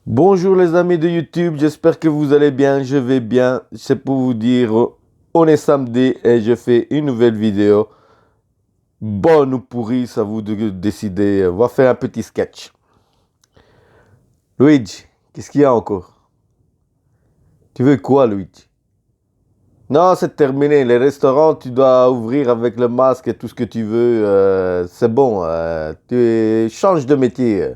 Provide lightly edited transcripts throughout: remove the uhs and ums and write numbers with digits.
Bonjour les amis de YouTube, j'espère que vous allez bien, je vais bien. C'est pour vous dire, on est samedi et je fais une nouvelle vidéo. Bonne ou pourrie, c'est à vous de décider. On va faire un petit sketch. Luigi, qu'est-ce qu'il y a encore? Tu veux quoi, Luigi? Non, c'est terminé. Les restaurants, tu dois ouvrir avec le masque et tout ce que tu veux. C'est bon, change de métier.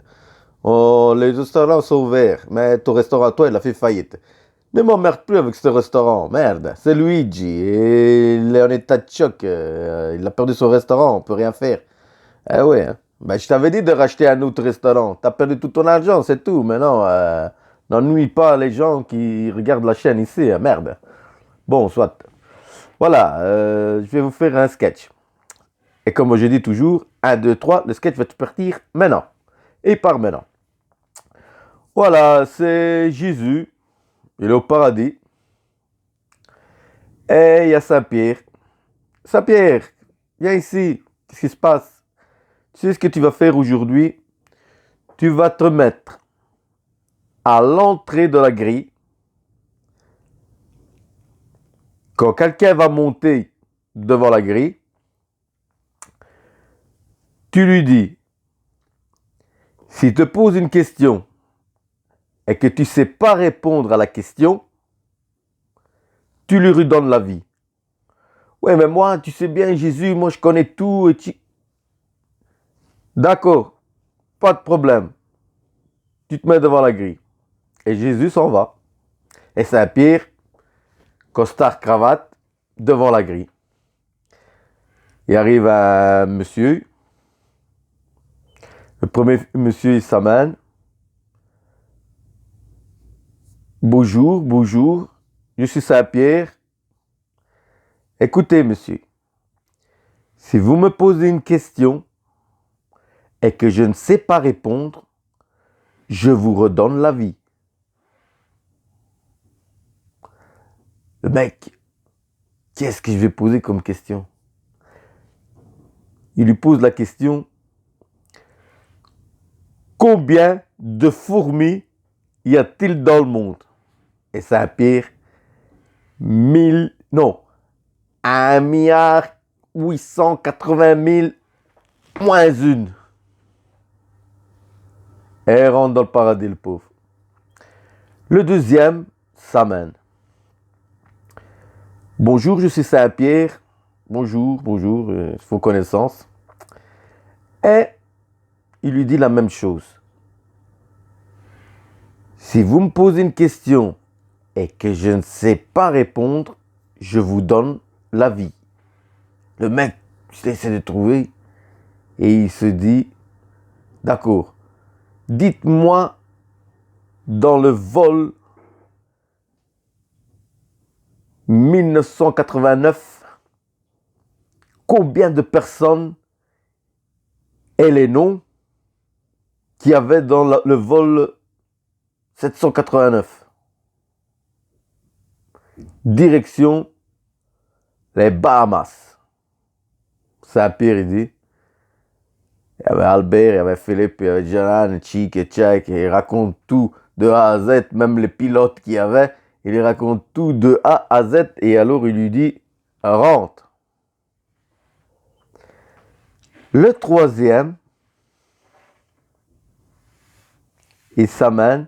Oh, les restaurants sont ouverts, mais ton restaurant, toi, il a fait faillite. Ne m'emmerde plus avec ce restaurant, merde. C'est Luigi, et il est en état de choc. Il a perdu son restaurant, on peut rien faire. Eh ouais, hein. Ben, je t'avais dit de racheter un autre restaurant. T'as perdu tout ton argent, c'est tout. Mais non, n'ennuie pas les gens qui regardent la chaîne ici, hein, merde. Bon, soit. Voilà, je vais vous faire un sketch. Et comme je dis toujours, un, 2, 3, le sketch va te partir maintenant. Et par maintenant. Voilà, c'est Jésus. Il est au paradis. Et il y a Saint-Pierre. Saint-Pierre, viens ici. Qu'est-ce qui se passe? Tu sais ce que tu vas faire aujourd'hui? Tu vas te mettre à l'entrée de la grille. Quand quelqu'un va monter devant la grille, tu lui dis, s'il te pose une question et que tu ne sais pas répondre à la question, tu lui redonnes la vie. Ouais, mais moi, tu sais bien, Jésus, moi je connais tout. D'accord, pas de problème. Tu te mets devant la grille. Et Jésus s'en va. Et Saint-Pierre, costard, cravate, devant la grille. Il arrive un monsieur. Le premier monsieur, il s'amène. Bonjour, bonjour. Je suis Saint-Pierre. Écoutez, monsieur. Si vous me posez une question et que je ne sais pas répondre, je vous redonne la vie. Le mec, qu'est-ce que je vais poser comme question? Il lui pose la question, combien de fourmis y a-t-il dans le monde? Et Saint-Pierre, 1,880,000 moins une. Et elle rentre dans le paradis, le pauvre. Le deuxième s'amène. Bonjour, je suis Saint-Pierre. Bonjour, bonjour, faut connaissance. Et il lui dit la même chose. Si vous me posez une question et que je ne sais pas répondre, je vous donne la vie. Le mec essaie de trouver et il se dit, d'accord, dites-moi dans le vol 1989, combien de personnes et les noms qu'il y avait dans le vol 789. Direction les Bahamas. Saint-Pierre, il dit. Il y avait Albert, il y avait Philippe, il y avait Jalan, Chic et Tchak. Et il raconte tout de A à Z, même les pilotes qu'il y avait. Il raconte tout de A à Z. Et alors il lui dit, rentre. Le troisième, il s'amène,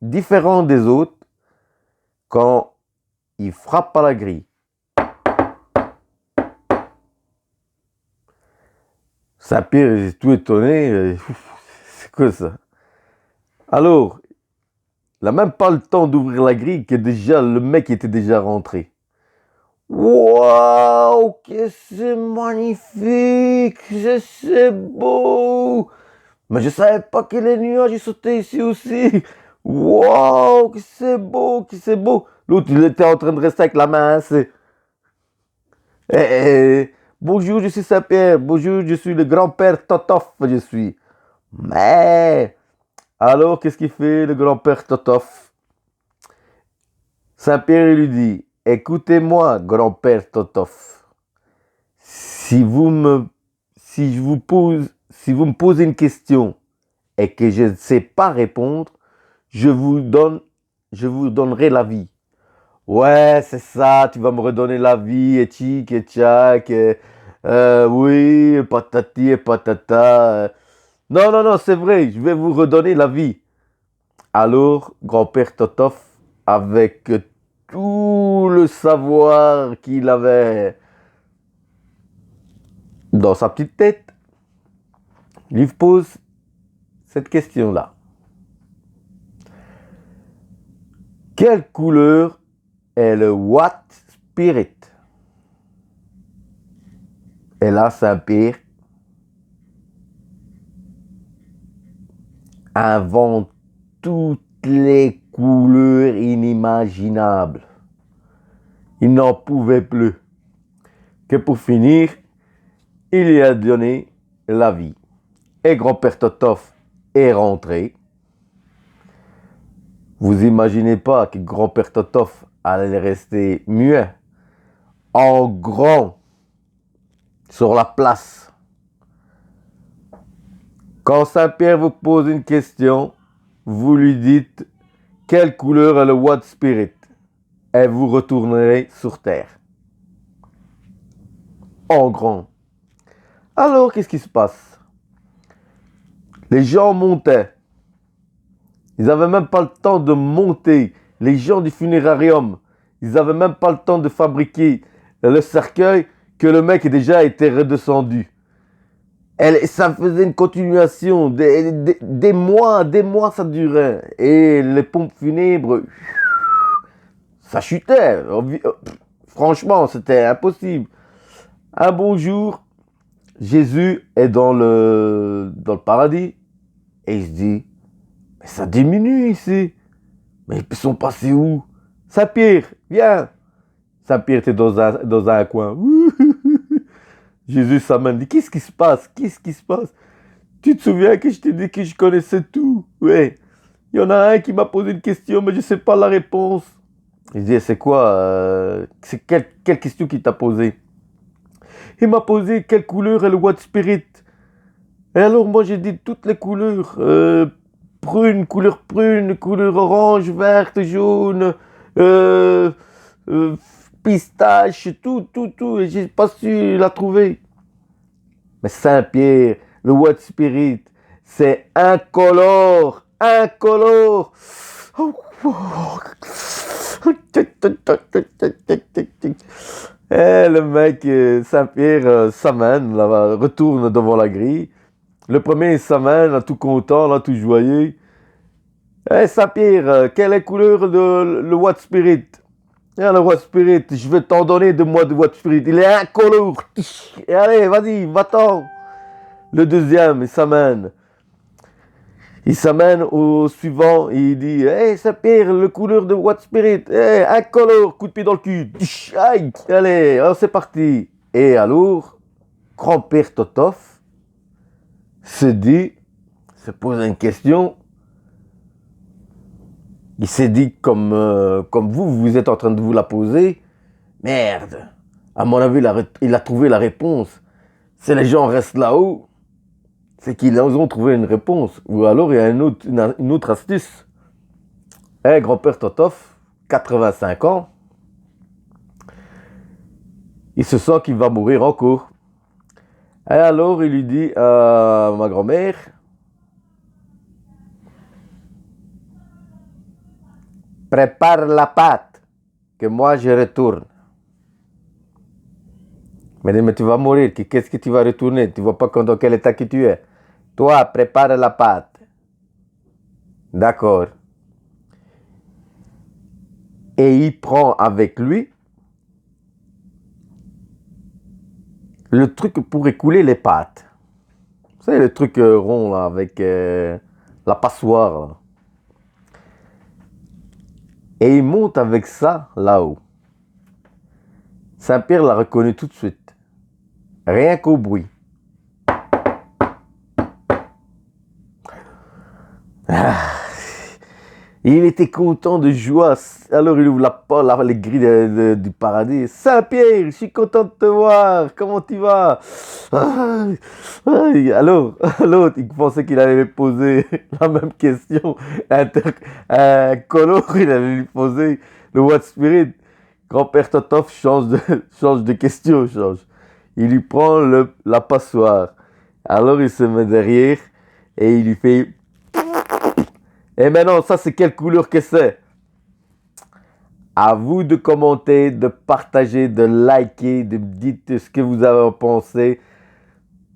différent des autres, quand il frappe à la grille. Saint-Pierre est tout étonné. C'est quoi ça? Alors, il n'a même pas le temps d'ouvrir la grille que déjà le mec était déjà rentré. Waouh, que c'est magnifique, c'est beau. Mais je savais pas que les nuages ils sautaient ici aussi. Waouh, que c'est beau, que c'est beau. L'autre, il était en train de rester avec la main. Bonjour, je suis Saint-Pierre. Bonjour, je suis le grand-père Totof, je suis. Mais, alors, qu'est-ce qu'il fait, le grand-père Totof? Saint-Pierre lui dit, écoutez-moi, grand-père Totof. Si vous me posez une question et que je ne sais pas répondre, je vous donnerai la vie. Ouais, c'est ça, tu vas me redonner la vie, et tchic, et tchac, oui, patati et patata. Non, non, non, c'est vrai, je vais vous redonner la vie. Alors, grand-père Totof, avec tout le savoir qu'il avait dans sa petite tête, lui pose cette question-là. Quelle couleur est le What Spirit? Et là, Saint-Pierre invente toutes les couleurs inimaginables. Il n'en pouvait plus. Que pour finir, il lui a donné la vie. Et grand-père Totof est rentré. Vous imaginez pas que grand-père Totof allait rester muet, en grand, sur la place. Quand Saint-Pierre vous pose une question, vous lui dites quelle couleur est le What Spirit et vous retournerez sur terre. En grand. Alors, qu'est-ce qui se passe? Les gens montaient. Ils n'avaient même pas le temps de monter. Les gens du funérarium, ils n'avaient même pas le temps de fabriquer le cercueil que le mec déjà était redescendu. Ça faisait une continuation. Des mois ça durait. Et les pompes funèbres, ça chutait. Franchement, c'était impossible. Un bon jour, Jésus est dans le paradis et il se dit, mais ça diminue ici. Mais ils sont passés où? Saint-Pierre, viens. Saint-Pierre était dans un coin. Jésus s'amène, dit, qu'est-ce qui se passe? Qu'est-ce qui se passe? Tu te souviens que je t'ai dit que je connaissais tout? Ouais. Il y en a un qui m'a posé une question, mais je ne sais pas la réponse. Il dit, c'est quoi? C'est quelle question qu'il t'a posée? Il m'a posé quelle couleur est le What Spirit? Et alors moi j'ai dit toutes les couleurs. Prune, couleur orange, verte, jaune, euh, pistache, tout. Et j'ai pas su la trouver. Mais Saint-Pierre, le What Spirit, c'est incolore. Et le mec, Saint-Pierre, s'amène, là, retourne devant la grille. Le premier, il s'amène, là, tout content, là, tout joyeux. Eh, Saint-Pierre, quelle est la couleur de le What Spirit? Ah, le What Spirit, je vais t'en donner de moi de What Spirit. Il est incolore. Et allez, vas-y, va-t'en. Le deuxième, il s'amène. Il s'amène au suivant, il dit, hey, Saint-Pierre, le couleur de What Spirit, hey, incolore, coup de pied dans le cul. Aïe, allez, alors c'est parti. Et alors, grand-père Totof se pose une question. Il s'est dit, comme vous êtes en train de vous la poser, merde, à mon avis, il a trouvé la réponse. Si les gens restent là-haut, c'est qu'ils ont trouvé une réponse. Ou alors, il y a une autre astuce. Grand-père Totof, 85 ans, il se sent qu'il va mourir encore. Et alors, il lui dit à ma grand-mère, prépare la pâte, que moi je retourne. Mais tu vas mourir, qu'est-ce que tu vas retourner? Tu vois pas dans quel état que tu es. Toi, prépare la pâte. D'accord. Et il prend avec lui le truc pour écouler les pâtes. Vous savez, le truc rond là, avec la passoire. Là. Et il monte avec ça là-haut. Saint-Pierre l'a reconnu tout de suite. Rien qu'au bruit. Et il était content de joie. Alors il ouvre la porte, les grilles du paradis. Saint-Pierre, je suis content de te voir. Comment tu vas? Ah, alors, l'autre, il pensait qu'il allait lui poser la même question. Un colo, il allait lui poser le What Spirit. Grand-père Totov change de question, change. Il lui prend la passoire. Alors il se met derrière et il lui fait... Et maintenant, ça c'est quelle couleur que c'est? À vous de commenter, de partager, de liker, de me dire ce que vous avez pensé.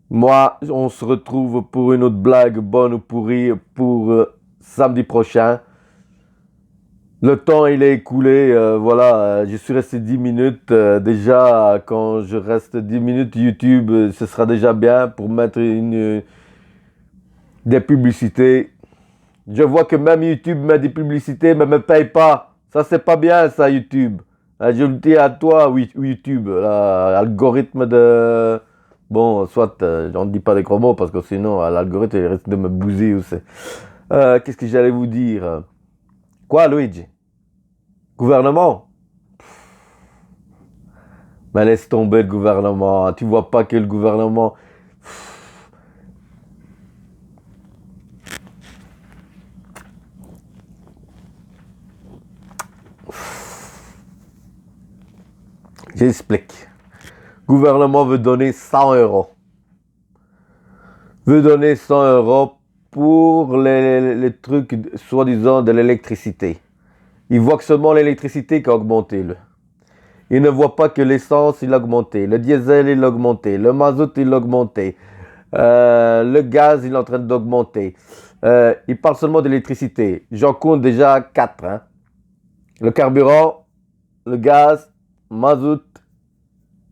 Moi, on se retrouve pour une autre blague, bonne ou pourrie, pour samedi prochain. Le temps, il est écoulé. Voilà, je suis resté 10 minutes. Déjà, quand je reste 10 minutes YouTube, ce sera déjà bien pour mettre des publicités. Je vois que même YouTube met des publicités, mais ne me paye pas. Ça, c'est pas bien, ça, YouTube. Je le dis à toi, oui, YouTube. L'algorithme de... Bon, soit, on ne dit pas des gros mots, parce que sinon, l'algorithme, il risque de me bousiller aussi. Qu'est-ce que j'allais vous dire? Quoi, Luigi? Gouvernement? Mais laisse tomber le gouvernement. Tu vois pas que le gouvernement... J'explique. Gouvernement veut donner 100 euros. Veut donner 100 euros pour les trucs, soi-disant, de l'électricité. Il voit que seulement l'électricité qui a augmenté. Il ne voit pas que l'essence, il a augmenté. Le diesel, il a augmenté. Le mazout, il a augmenté. Le gaz, il est en train d'augmenter. Il parle seulement de l'électricité. J'en compte déjà 4. Hein. Le carburant, le gaz, mazout.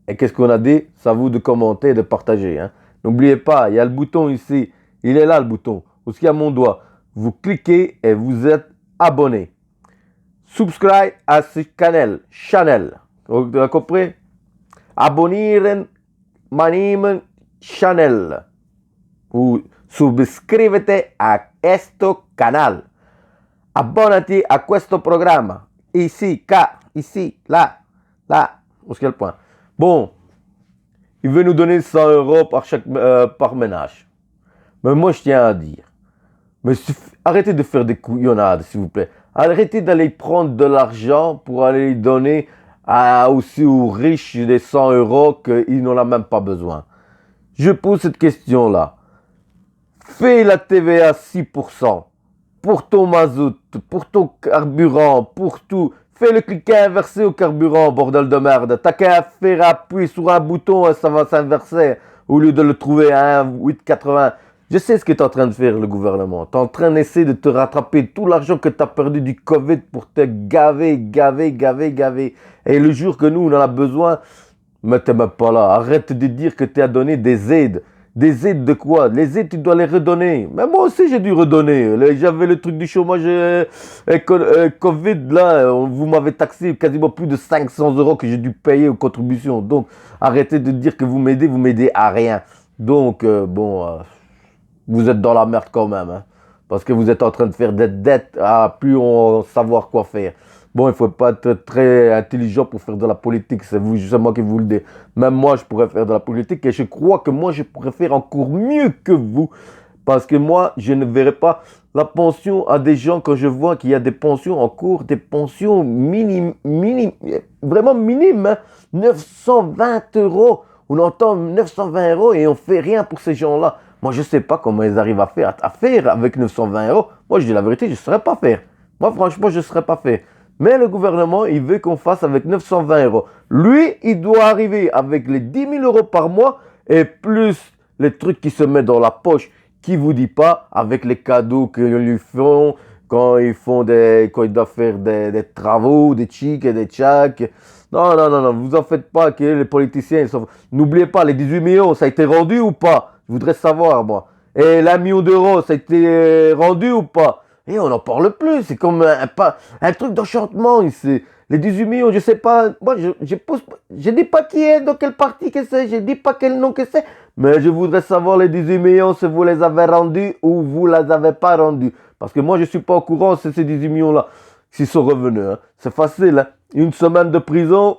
Et qu'est-ce qu'on a dit? C'est à vous de commenter et de partager. Hein. N'oubliez pas, il y a le bouton ici. Il est là le bouton. Où il y a mon doigt. Vous cliquez et vous êtes abonné. Subscribe à ce channel. Vous avez compris? Abonnieren meinem channel. Ou subscrivete a questo canal. Abbonati a questo programma. Ici, là. Où est-ce qu'il y a le point? Bon, il veut nous donner 100 euros par ménage. Mais moi, je tiens à dire, mais arrêtez de faire des couillonnades, s'il vous plaît. Arrêtez d'aller prendre de l'argent pour aller donner aussi aux riches des 100 euros qu'ils n'en ont même pas besoin. Je pose cette question-là. Fais la TVA 6% pour ton mazout, pour ton carburant, pour tout. Fais le cliquet inversé au carburant, bordel de merde. T'as qu'à faire appuyer sur un bouton et ça va s'inverser au lieu de le trouver à 1,880. Je sais ce que tu es en train de faire, le gouvernement. Tu es en train d'essayer de te rattraper tout l'argent que tu as perdu du Covid pour te gaver. Et le jour que nous, on en a besoin, mais t'es même pas là. Arrête de dire que tu as donné des aides. Des aides de quoi? Les aides, tu dois les redonner. Mais moi aussi, j'ai dû redonner. J'avais le truc du chômage Covid, là. Vous m'avez taxé quasiment plus de 500 euros que j'ai dû payer aux contributions. Donc, arrêtez de dire que vous m'aidez à rien. Donc, vous êtes dans la merde quand même. Hein, parce que vous êtes en train de faire des dettes à plus on savoir quoi faire. Bon, il ne faut pas être très intelligent pour faire de la politique. C'est moi qui vous le dis. Même moi, je pourrais faire de la politique et je crois que moi, je pourrais faire encore mieux que vous. Parce que moi, je ne verrai pas la pension à des gens quand je vois qu'il y a des pensions en cours, des pensions vraiment minimes. Hein, 920 euros. On entend 920 euros et on ne fait rien pour ces gens-là. Moi, je ne sais pas comment ils arrivent à faire avec 920 euros. Moi, je dis la vérité, je ne saurais pas faire. Moi, franchement, je ne saurais pas faire. Mais le gouvernement, il veut qu'on fasse avec 920 euros. Lui, il doit arriver avec les 10 000 euros par mois et plus les trucs qui se mettent dans la poche, qui ne vous dit pas, avec les cadeaux qu'ils lui font quand ils doivent faire des travaux, des tchics et des tchacs. Non, vous en faites pas que les politiciens, n'oubliez pas, les 18 millions, ça a été rendu ou pas? Je voudrais savoir, moi. Et l'1 million d'euros, ça a été rendu ou pas? Et on n'en parle plus, c'est comme un truc d'enchantement ici. Les 18 millions, je sais pas, moi je dis pas qui est, dans quel parti que c'est, je dis pas quel nom que c'est, mais je voudrais savoir les 18 millions si vous les avez rendus ou vous les avez pas rendus. Parce que moi, je ne suis pas au courant, c'est ces 18 millions-là qui sont revenus. Hein. C'est facile. Hein. Une semaine de prison,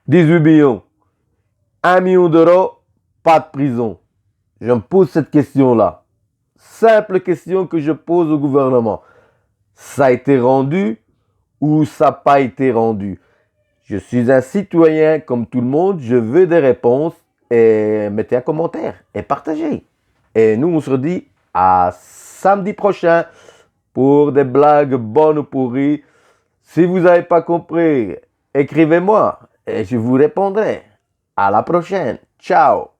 18 millions. 1 million d'euros, pas de prison. Je me pose cette question-là. Simple question que je pose au gouvernement. Ça a été rendu ou ça n'a pas été rendu? Je suis un citoyen comme tout le monde, je veux des réponses et mettez un commentaire et partagez. Et nous, on se dit à samedi prochain pour des blagues bonnes ou pourries. Si vous n'avez pas compris, écrivez-moi et je vous répondrai. À la prochaine. Ciao.